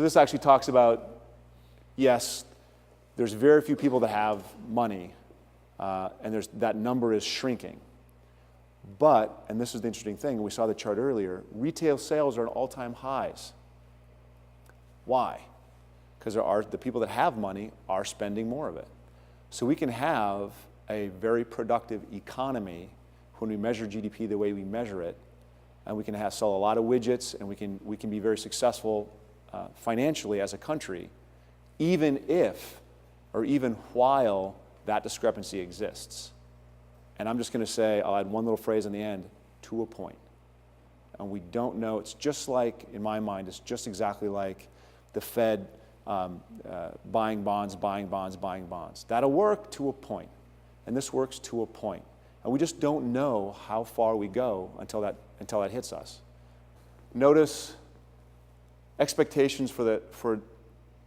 So this actually talks about, yes, there's very few people that have money, and that number is shrinking. But, and this is the interesting thing, and we saw the chart earlier, retail sales are at all-time highs. Why? Because the people that have money are spending more of it. So we can have a very productive economy when we measure GDP the way we measure it, and we can sell a lot of widgets, and we can be very successful financially as a country, even if, or even while that discrepancy exists. And I'm just going to say, I'll add one little phrase in the end, to a point. And we don't know, it's just like, in my mind, it's just exactly like the Fed buying bonds, buying bonds, buying bonds. That'll work to a point, and this works to a point. And we just don't know how far we go until that hits us. Notice expectations for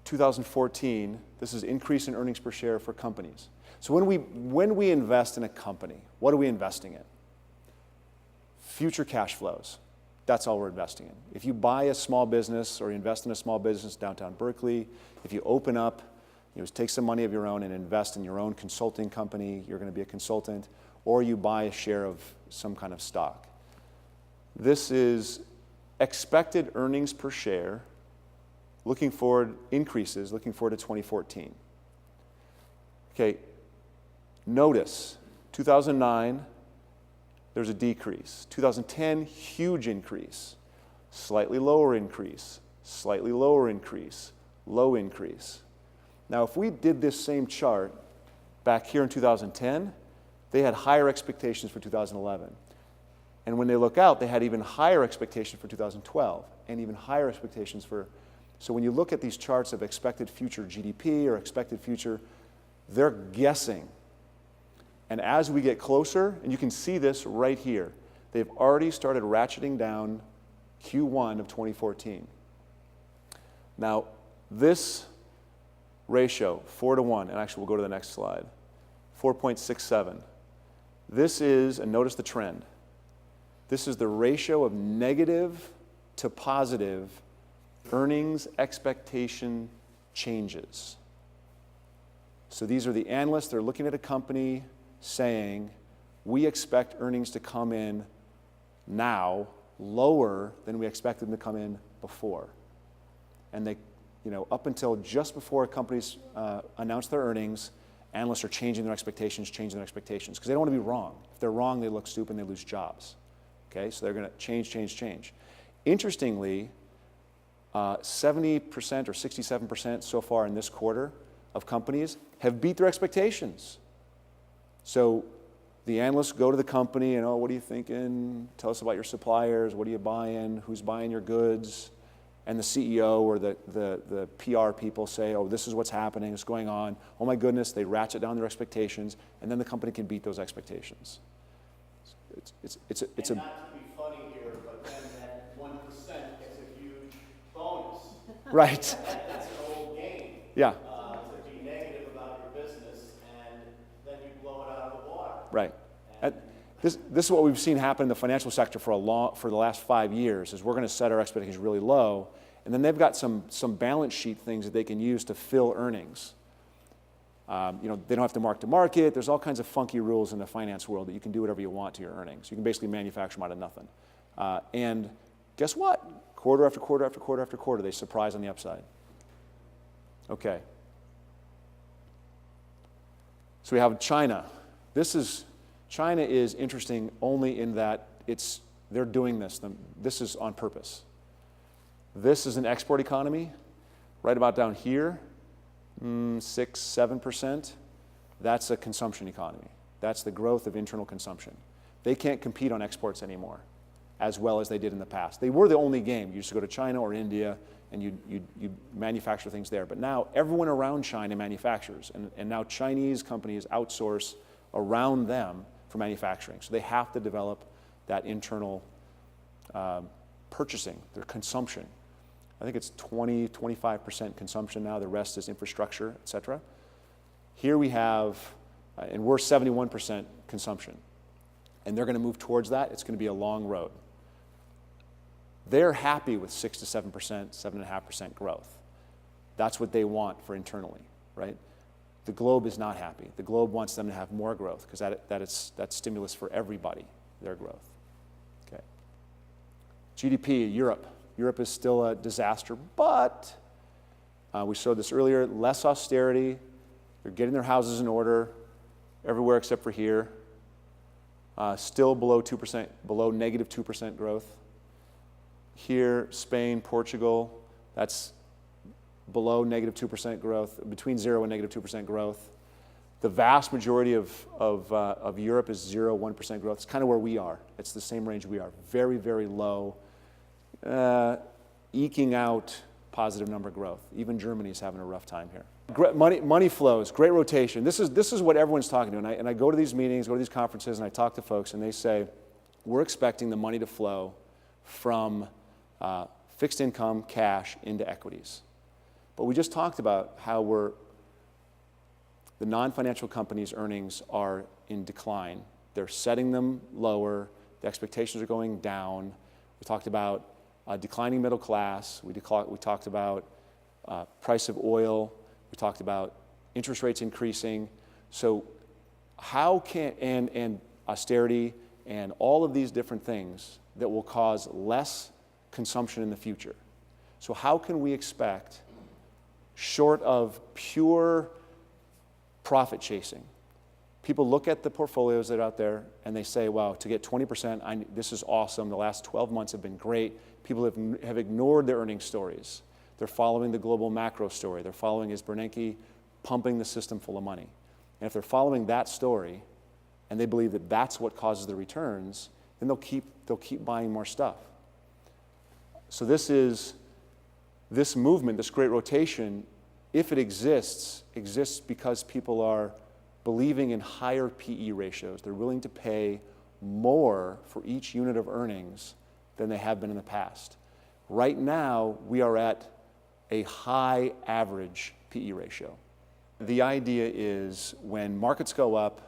2014. This is increase in earnings per share for companies. So when we invest in a company, what are we investing in? Future cash flows. That's all we're investing in. If you buy a small business or you invest in a small business downtown Berkeley, if you open up, take some money of your own and invest in your own consulting company, you're going to be a consultant, or you buy a share of some kind of stock. This is expected earnings per share, looking forward, increases, looking forward to 2014. Okay, notice, 2009, there's a decrease. 2010, huge increase. Slightly lower increase, slightly lower increase, low increase. Now, if we did this same chart back here in 2010, they had higher expectations for 2011. And when they look out, they had even higher expectations for 2012 and even higher expectations for, so when you look at these charts of expected future GDP or expected future, they're guessing. And as we get closer, and you can see this right here, they've already started ratcheting down Q1 of 2014. Now, this ratio, 4-to-1, and actually we'll go to the next slide, 4.67. This is, and notice the trend, this is the ratio of negative to positive earnings expectation changes. So these are the analysts, they're looking at a company saying, we expect earnings to come in now lower than we expected them to come in before. And they, up until just before companies announce their earnings, analysts are changing their expectations, because they don't want to be wrong. If they're wrong, they look stupid and they lose jobs. Okay, so they're going to change. Interestingly, 70% or 67% so far in this quarter of companies have beat their expectations. So the analysts go to the company and, what are you thinking? Tell us about your suppliers. What are you buying? Who's buying your goods? And the CEO or the PR people say, this is what's happening, it's going on. Oh my goodness, they ratchet down their expectations, and then the company can beat those expectations. It's and not to be funny here, but then that 1% gets a huge bonus. Right. That's an old game. Yeah. To be negative about your business, and then you blow it out of the water. Right. This is what we've seen happen in the financial sector for the last 5 years, is we're going to set our expectations really low, and then they've got some balance sheet things that they can use to fill earnings. They don't have to mark to market. There's all kinds of funky rules in the finance world that you can do whatever you want to your earnings. You can basically manufacture them out of nothing. And guess what? Quarter after quarter after quarter after quarter, they surprise on the upside. Okay. So we have China. China is interesting only in that they're doing this. This is on purpose. This is an export economy, right about down here, 6-7%. That's a consumption economy. That's the growth of internal consumption. They can't compete on exports anymore as well as they did in the past. They were the only game. You used to go to China or India and you manufacture things there. But now everyone around China manufactures, and now Chinese companies outsource around them for manufacturing. So they have to develop that internal purchasing, their consumption. I think it's 20-25% consumption now. The rest is infrastructure, et cetera. Here we have, and we're 71% consumption. And they're going to move towards that. It's going to be a long road. They're happy with 6 to 7%, 7.5% growth. That's what they want for internally, right? The globe is not happy. The globe wants them to have more growth because that's stimulus for everybody, their growth. Okay. GDP, Europe. Europe is still a disaster, but we showed this earlier, less austerity. They're getting their houses in order everywhere except for here. Still below 2%, below negative 2% growth. Here, Spain, Portugal, that's below negative 2% growth, between 0 and negative 2% growth. The vast majority of Europe is 0, 1% growth. It's kind of where we are. It's the same range we are. Very, very low, eking out positive number growth. Even Germany is having a rough time here. Money flows, great rotation. This is what everyone's talking to. And I go to these meetings, go to these conferences, and I talk to folks, and they say, we're expecting the money to flow from fixed income, cash, into equities. But we just talked about how the non-financial companies' earnings are in decline. They're setting them lower. The expectations are going down. We talked about declining middle class. We talked about price of oil. We talked about interest rates increasing. So how can, and austerity and all of these different things that will cause less consumption in the future. So how can we expect, short of pure profit chasing, people look at the portfolios that are out there and they say, wow, to get 20%, this is awesome. The last 12 months have been great. People have ignored their earnings stories. They're following the global macro story. They're following, is Bernanke pumping the system full of money? And if they're following that story and they believe that that's what causes the returns, then they'll keep buying more stuff. So this movement, this great rotation, if it exists because people are believing in higher PE ratios. They're willing to pay more for each unit of earnings than they have been in the past. Right now, we are at a high average PE ratio. The idea is when markets go up,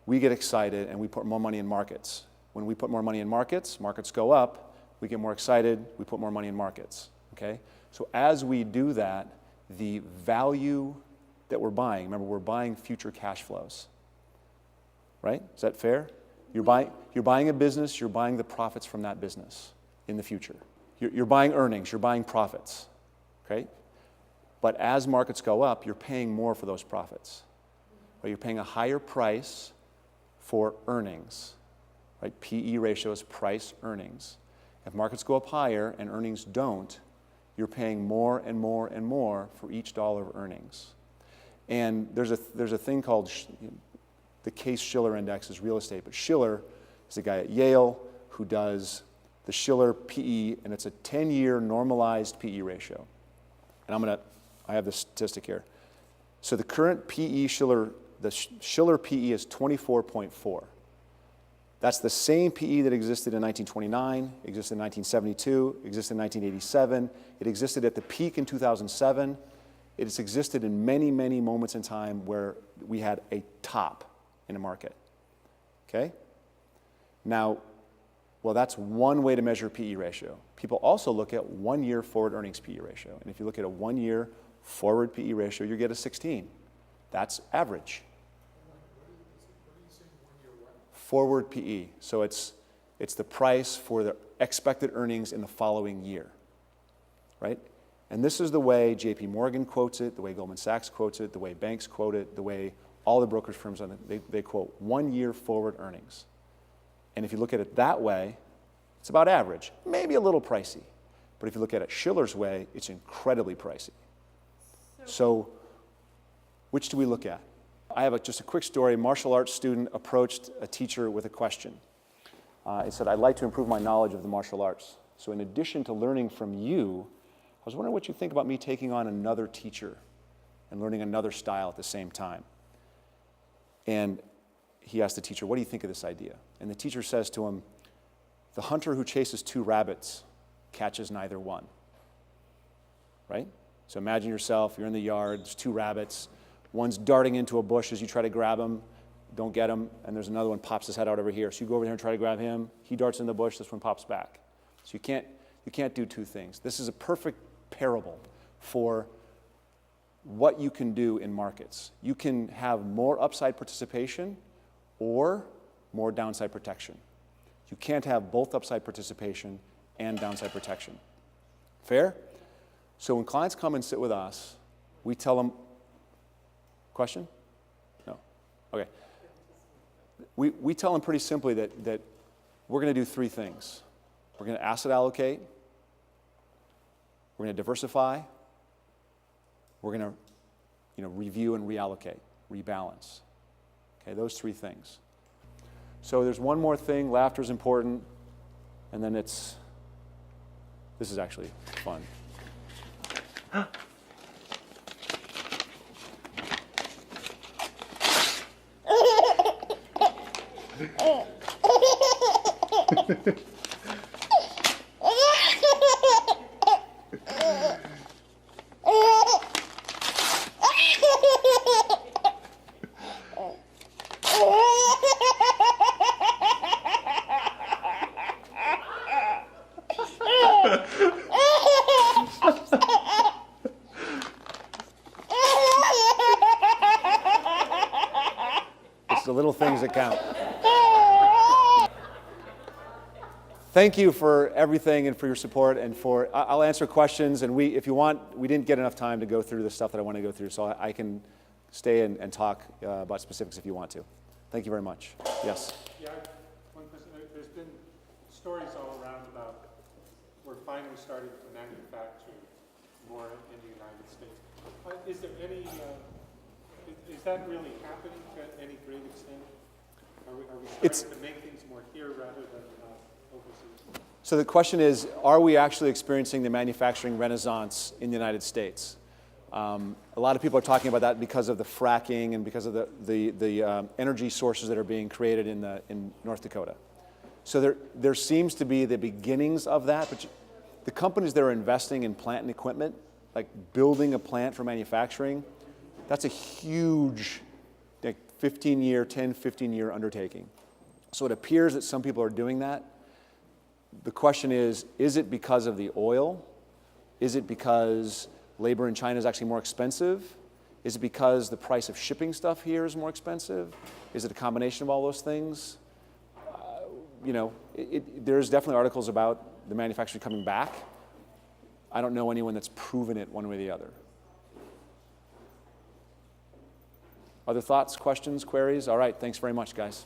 we get excited and we put more money in markets. When we put more money in markets, markets go up, we get more excited, we put more money in markets, okay? So as we do that, the value that we're buying, remember we're buying future cash flows, right? Is that fair? You're buying a business, you're buying the profits from that business in the future. You're buying earnings, you're buying profits, okay? But as markets go up, you're paying more for those profits. Right? You're paying a higher price for earnings, right? PE ratio is price earnings. If markets go up higher and earnings don't, you're paying more and more and more for each dollar of earnings. And there's a thing called, the Case-Shiller index is real estate, but Shiller is a guy at Yale who does the Shiller PE, and it's a 10-year normalized PE ratio. And I have the statistic here. So the current PE Shiller, the Shiller PE is 24.4. That's the same PE that existed in 1929, existed in 1972, existed in 1987. It existed at the peak in 2007. It has existed in many, many moments in time where we had a top in a market, okay? Now, well, that's one way to measure PE ratio. People also look at 1 year forward earnings PE ratio. And if you look at a 1 year forward PE ratio, you get a 16. That's average. Forward PE. So it's the price for the expected earnings in the following year, right? And this is the way JP Morgan quotes it, the way Goldman Sachs quotes it, the way banks quote it, the way all the brokerage firms on it, they quote 1 year forward earnings. And if you look at it that way, it's about average, maybe a little pricey. But if you look at it Shiller's way, it's incredibly pricey. So which do we look at? I have just a quick story. A martial arts student approached a teacher with a question. He said, I'd like to improve my knowledge of the martial arts. So in addition to learning from you, I was wondering what you think about me taking on another teacher and learning another style at the same time. And he asked the teacher, what do you think of this idea? And the teacher says to him, the hunter who chases 2 rabbits catches neither one, right? So imagine yourself, you're in the yard, there's 2 rabbits, one's darting into a bush as you try to grab him, don't get him, and there's another one pops his head out over here. So you go over there and try to grab him, he darts in the bush, this one pops back. So you can't do 2 things. This is a perfect parable for what you can do in markets. You can have more upside participation or more downside protection. You can't have both upside participation and downside protection. Fair? So when clients come and sit with us, we tell them, question? No. Okay. We tell them pretty simply that we're going to do three things. We're going to asset allocate, we're going to diversify, we're going to review and reallocate, rebalance. Okay, those three things. So there's one more thing, laughter is important, and then this is actually fun. It's the little things that count. Thank you for everything and for your support and for, I'll answer questions, and if you want, we didn't get enough time to go through the stuff that I want to go through, so I can stay and talk about specifics if you want to. Thank you very much. Yes? Yeah, one question. There's been stories all around about we're finally starting to manufacture more in the United States. Is there any, is that really happening to any great extent? Are we starting to make things more here rather than overseas? So the question is, are we actually experiencing the manufacturing renaissance in the United States? A lot of people are talking about that because of the fracking and because of the energy sources that are being created in North Dakota. So there seems to be the beginnings of that, but the companies that are investing in plant and equipment, like building a plant for manufacturing, that's a huge 15-year, 10, 15-year undertaking. So it appears that some people are doing that. The question is it because of the oil? Is it because labor in China is actually more expensive? Is it because the price of shipping stuff here is more expensive? Is it a combination of all those things? There's definitely articles about the manufacturing coming back. I don't know anyone that's proven it one way or the other. Other thoughts, questions, queries? All right, thanks very much, guys.